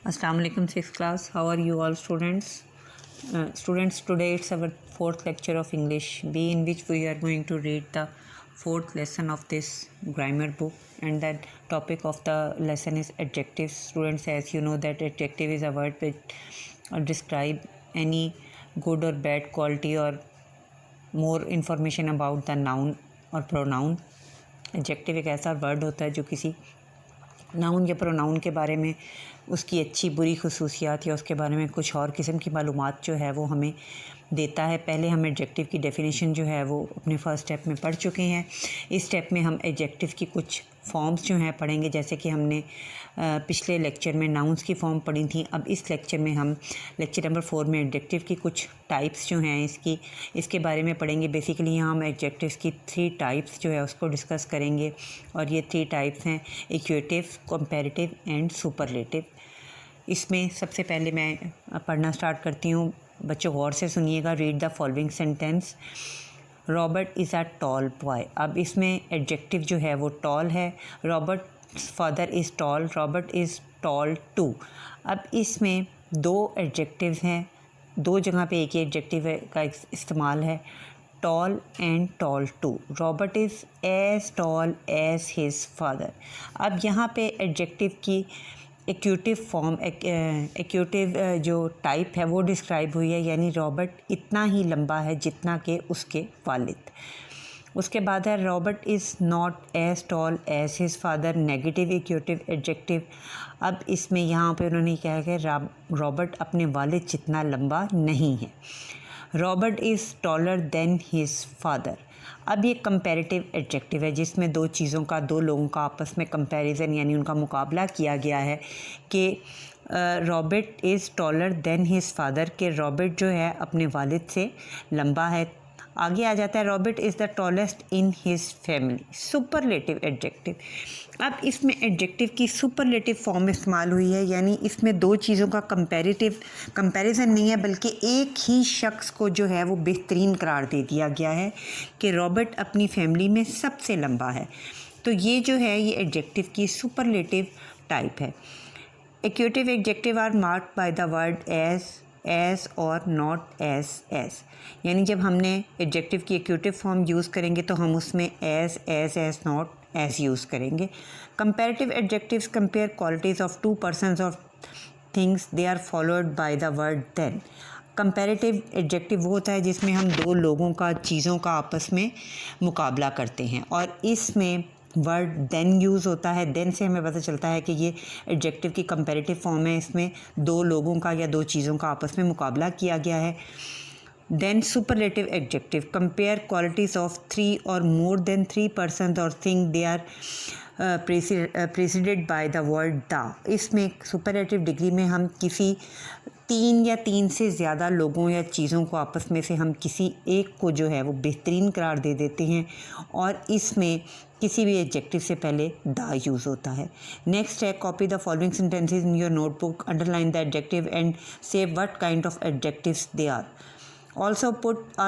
Assalamu alaikum, sixth class. How are you all, students? Students, today it's our fourth lecture of English B, in which we are going to read the fourth lesson of this grammar book, and that topic of the lesson is adjectives. Students, as you know, that adjective is a word which describe any good or bad quality or more information about the noun or pronoun. Adjective एक ऐसा word होता है जो किसी noun या pronoun के बारे में उसकी अच्छी बुरी खसूसियात या उसके बारे में कुछ और किस्म की मालूमात जो है वो हमें देता है। पहले हम एडजेक्टिव की डेफिनेशन जो है वो अपने फर्स्ट स्टेप में पढ़ चुके हैं। इस स्टेप में हम एडजेक्टिव की कुछ फॉर्म्स जो हैं पढ़ेंगे, जैसे कि हमने पिछले लेक्चर में नाउन्स की फॉर्म पढ़ी थी। अब इस लेक्चर में हम लेक्चर नंबर 4 में एडजेक्टिव की कुछ टाइप्स जो हैं इसके बारे में पढ़ेंगे। बेसिकली यहाँ हम एडजेक्टिव्स की 3 टाइप्स जो है उसको डिस्कस करेंगे, और ये 3 टाइप्स हैं इक्वेटिव, कंपैरेटिव एंड सुपरलेटिव। इसमें सबसे पहले मैं पढ़ना स्टार्ट करती हूँ। बच्चों गौर से सुनिएगा। Read the following sentence. Robert is a tall boy. अब इसमें एडजेक्टिव जो है वो टॉल है। Robert father is tall, Robert is tall too. अब इसमें 2 एडजेक्टिव्स हैं, 2 जगह पे एक ही एडजेक्टिव का इस्तेमाल है, tall and tall too. Robert is as tall as his father. अब यहाँ पे एडजेक्टिव की एक्यूटिव फॉर्म एक्यूटिव जो टाइप है वो डिस्क्राइब हुई है, यानी रॉबर्ट इतना ही लंबा है जितना कि उसके वालिद। उसके बाद है Robert is not as tall as his father, negative equative adjective. अब इसमें यहाँ पे उन्होंने कहा है कि रॉबर्ट अपने वालिद जितना लंबा नहीं है। Robert is taller than his father. अब ये कंपैरेटिव एडजेक्टिव है जिसमें 2 चीज़ों का, 2 लोगों का आपस में कंपैरिजन यानी उनका मुकाबला किया गया है कि Robert is taller than his father, के रॉबर्ट जो है अपने वालिद से लंबा है। आगे आ जाता है Robert is the tallest in his family, superlative adjective. अब इसमें एडजेक्टिव की सुपरलेटिव फॉर्म इस्तेमाल हुई है, यानी इसमें 2 चीज़ों का कंपैरिजन नहीं है, बल्कि एक ही शख्स को जो है वो बेहतरीन करार दे दिया गया है कि रॉबर्ट अपनी फैमिली में सबसे लंबा है। तो ये जो है ये एडजेक्टिव की सुपरलेटिव टाइप है। Equative adjective are marked by the word as और नॉट एज, यानी जब हमने एडजेक्टिव की एक्यूटिव फॉर्म यूज़ करेंगे तो हम उसमें एज नॉट एज यूज़ करेंगे। Comparative adjectives compare qualities of 2 persons of things, they are followed by the word than. Comparative adjective वो होता है जिसमें हम 2 लोगों का, चीज़ों का आपस में मुकाबला करते हैं, और इसमें वर्ड देन यूज़ होता है। देन से हमें पता चलता है कि ये एडजेक्टिव की कंपैरेटिव फॉर्म है, इसमें 2 लोगों का या 2 चीज़ों का आपस में मुकाबला किया गया है। Then superlative adjective compare qualities of 3 और मोर देन 3 पर्सन और thing, they are preceded by the word the. इसमें सुपरलेटिव डिग्री में हम किसी 3 या 3 से ज़्यादा लोगों या चीज़ों को आपस में से हम किसी एक को जो है वो बेहतरीन करार दे देते हैं, और इसमें किसी भी एडजेक्टिव से पहले द यूज़ होता है। नेक्स्ट है copy the following sentences in your notebook, underline the adjective and say what kind of adjectives they are. Also put a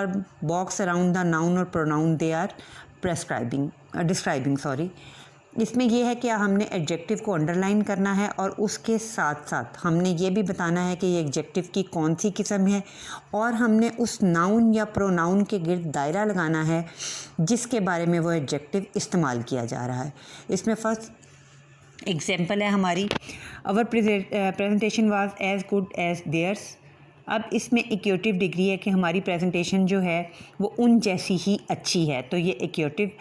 box around the noun or pronoun they are describing। इसमें यह है कि हमने adjective को underline करना है, और उसके साथ साथ हमने ये भी बताना है कि ये एडजेक्टिव की कौन सी किस्म है, और हमने उस नाउन या प्रोनाउन के गिर्द दायरा लगाना है जिसके बारे में वो एडजेक्टिव इस्तेमाल किया जा रहा है। इसमें फर्स्ट एग्जांपल है हमारी, our presentation was as good as theirs. अब इसमें एक्यूटिव डिग्री है कि हमारी प्रेजेंटेशन जो है वो उन जैसी ही अच्छी है, तो ये एक्यूटिव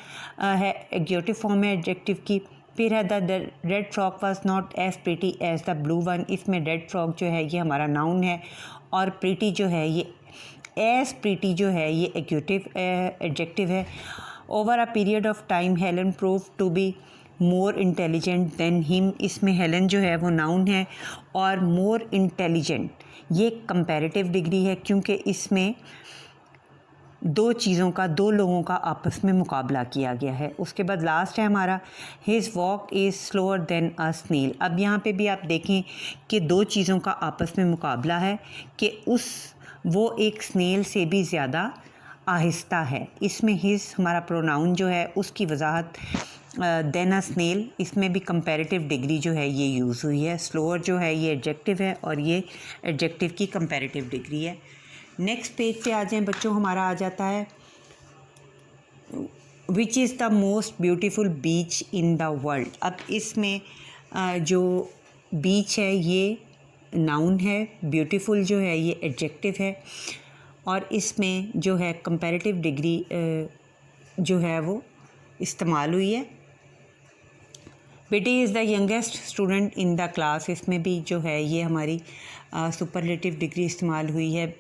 है, एक्यूटिव फॉर्म है एडजेक्टिव की। फिर है the red frock was not as pretty as the blue one. इसमें रेड फ्रॉक जो है ये हमारा नाउन है, और प्रीटी जो है ये एज प्रीटी जो है ये एक्यूटिव एडजेक्टिव है। Over a period of time Helen prove to be more intelligent than him. इसमें हेलन जो है वो नाउन है, और मोर इंटेलिजेंट ये कंपैरेटिव डिग्री है, क्योंकि इसमें 2 चीज़ों का, 2 लोगों का आपस में मुकाबला किया गया है। उसके बाद लास्ट है हमारा his walk is slower than a snail. अब यहाँ पे भी आप देखें कि 2 चीज़ों का आपस में मुकाबला है कि वो एक स्नेल से भी ज़्यादा आहिस्ता है। इसमें हिज हमारा प्रोनाउन जो है उसकी वजाहत देन अ स्नेल, इसमें भी कंपैरेटिव डिग्री जो है ये यूज़ हुई है। स्लोअर जो है ये एडजेक्टिव है और ये एडजेक्टिव की कंपैरेटिव डिग्री है। नेक्स्ट पेज पे आ जाएं बच्चों, हमारा आ जाता है which is the most beautiful beach in the world. अब इसमें जो बीच है ये नाउन है, ब्यूटीफुल जो है ये एडजेक्टिव है और इसमें जो है कंपैरेटिव डिग्री जो है वो इस्तेमाल हुई है। बेटी is the youngest student in the class, इसमें भी जो है ये हमारी सुपरलेटिव डिग्री इस्तेमाल हुई है।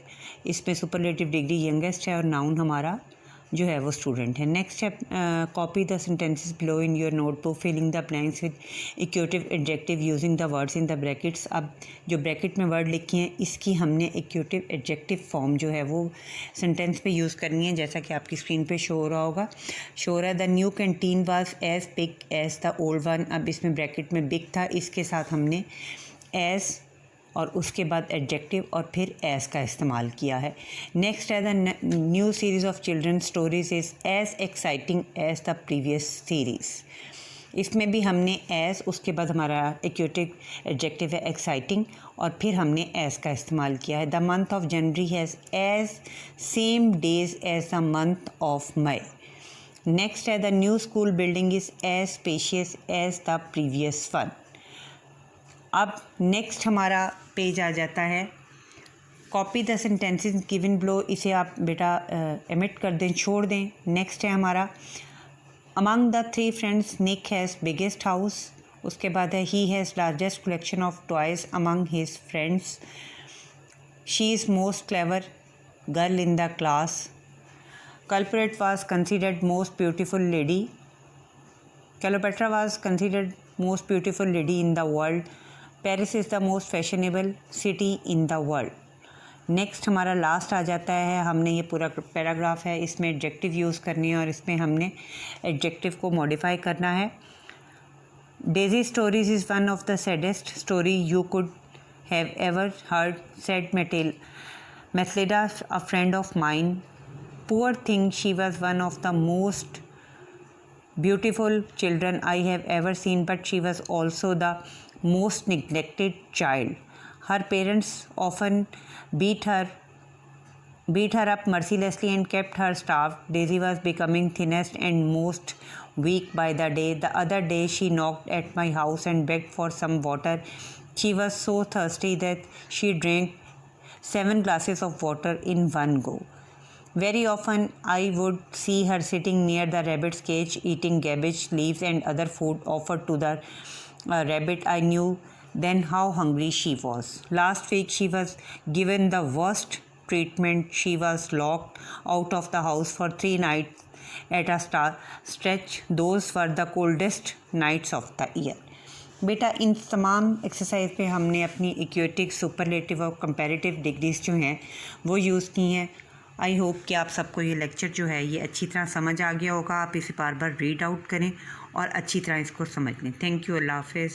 इसमें सुपरलेटिव डिग्री यंगेस्ट है और नाउन हमारा जो है वो स्टूडेंट है। नेक्स्ट है copy the sentences below in your notebook, filling the blanks with equative adjective using the words in the brackets. अब जो ब्रैकेट में वर्ड लिखे हैं इसकी हमने इक्वेटिव एडजेक्टिव फॉर्म जो है वो सेंटेंस पे यूज़ करनी है, जैसा कि आपकी स्क्रीन पे शो हो रहा होगा। शो रहा है the new canteen was as big as the old one. अब इसमें ब्रैकेट में बिग था, इसके साथ हमने एज और उसके बाद एडजेक्टिव और फिर एस का इस्तेमाल किया है। नेक्स्ट है the new series of children stories is as exciting as the previous series. इसमें भी हमने एस, उसके बाद हमारा इक्वेटिव एडजेक्टिव है एक्साइटिंग और फिर हमने एस का इस्तेमाल किया है। The month of January has as same days as the month of May. Next है the new school building is as spacious as the previous one. अब नेक्स्ट हमारा पेज आ जाता है copy the sentences given below, इसे आप बेटा emit कर दें, छोड़ दें। नेक्स्ट है हमारा among the three friends Nick has biggest house. उसके बाद है he has largest collection of toys among his friends. She is most clever girl in the class. Cleopatra was considered most beautiful lady. Cleopatra was considered most beautiful lady in the world. Paris is the most fashionable city in the world. Next हमारा last आ जाता है, हमने ये पूरा paragraph है, इसमें adjective use करनी है और इसमें हमने एडजेक्टिव को मॉडिफाई करना है। Daisy stories is one of the saddest story you could have ever heard, said Mathilda a friend of mine. Poor thing, she was one of the most beautiful children I have ever seen, but she was also the most neglected child. Her parents often beat her up mercilessly and kept her starved. Daisy was becoming thinnest and most weak by the day. The other day she knocked at my house and begged for some water. She was so thirsty that she drank 7 glasses of water in one go. Very often I would see her sitting near the rabbit's cage eating cabbage leaves and other food offered to the rabbit. I knew then how hungry she was. Last week she was given the worst treatment. She was locked out of the house for 3 nights at a stretch. Those were the coldest nights of the year. बेटा इन तमाम exercise पे हमने अपनी इक्वेटिव, superlative और comparative degrees जो हैं वो use की हैं। आई होप कि आप सबको ये लेक्चर जो है ये अच्छी तरह समझ आ गया होगा। आप इसे बार बार रीड आउट करें और अच्छी तरह इसको समझ लें। थैंक यू, अल्लाह हाफ़िज़।